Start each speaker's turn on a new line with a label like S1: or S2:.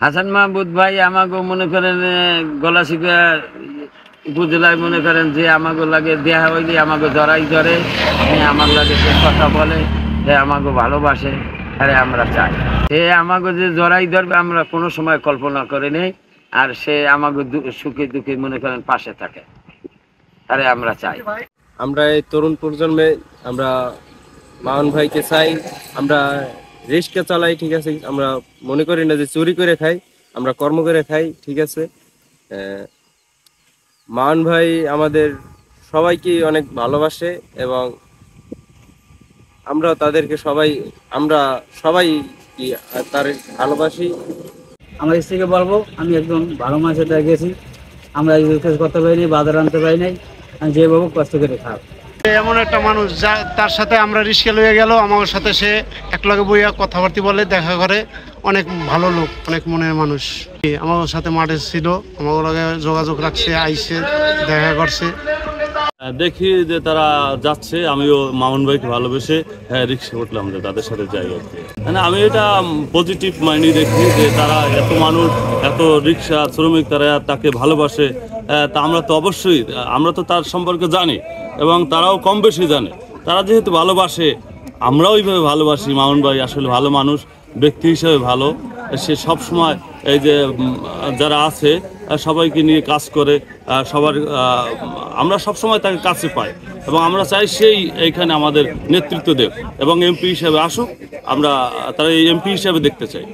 S1: হাসান মাহমুদ ভাই আমাকে মনে করেন গলাচিপা উপজেলায় মনে করেন যে আমাকে লাগে দেয়া হইলে আমাকে জড়াই ধরে, আমার লাগে সে কথা বলে, সে আমাকে ভালোবাসে, আরে আমরা চাই সে আমাকে যে জড়াই ধরবে আমরা কোনো সময় কল্পনা করে নেই। আর সে আমাকে সুখে দুঃখে মনে করেন পাশে থাকে, আরে আমরা চাই।
S2: আমরা এই তরুণ প্রজন্মে আমরা মামুন ভাইকে চাই। আমরা রিক্সা চালাই, ঠিক আছে, আমরা মনে করি না যে চুরি করে খাই, আমরা কর্ম করে খাই, ঠিক আছে। মামুন ভাই আমাদের সবাইকে অনেক ভালোবাসে এবং আমরা তাদেরকে আমরা সবাই তার ভালোবাসি।
S3: আমার স্ত্রীকে বলবো আমি একদম ভালো মানুষের দ্বারা গেছি, আমরা করতে পারিনি, বাজার আনতে পারি নাই, আমি যেভাবে কষ্ট করে খাব।
S4: এমন একটা মানুষ যা তার সাথে আমরা রিস্কে লইয়া গেল, আমার সাথে সে একলগে বইয়া কথাবার্তা বলে, দেখা করে, অনেক ভালো লোক, অনেক মনের মানুষ। আমার সাথে মাঠে ছিল, আমার লগে যোগাযোগ রাখছে, আইসে, দেখা করছে।
S5: দেখি যে তারা যাচ্ছে, আমিও মামুন ভাইকে ভালোবেসে রিক্সা উঠলাম যে তাদের সাথে যাই আর কি। মানে আমি এটা পজিটিভ মাইন্ডে দেখি যে তারা এত মানুষ, এত রিক্সা শ্রমিক, তারা তাকে ভালোবাসে। তা আমরা তো অবশ্যই, আমরা তো তার সম্পর্কে জানি এবং তারাও কম বেশি জানে। তারা যেহেতু ভালোবাসে, আমরাও ওইভাবে ভালোবাসি। মামুন ভাই আসলে ভালো মানুষ, ব্যক্তি হিসাবে ভালো। সে সব সময় এই যে যারা আছে সবাইকে নিয়ে কাজ করে, আমরা সব সময় তাকে কাছে পাই এবং আমরা চাই সেই এইখানে আমাদের নেতৃত্ব দেব এবং এমপি হিসাবে আসুক। আমরা তারা এই এমপি হিসাবে দেখতে চাই।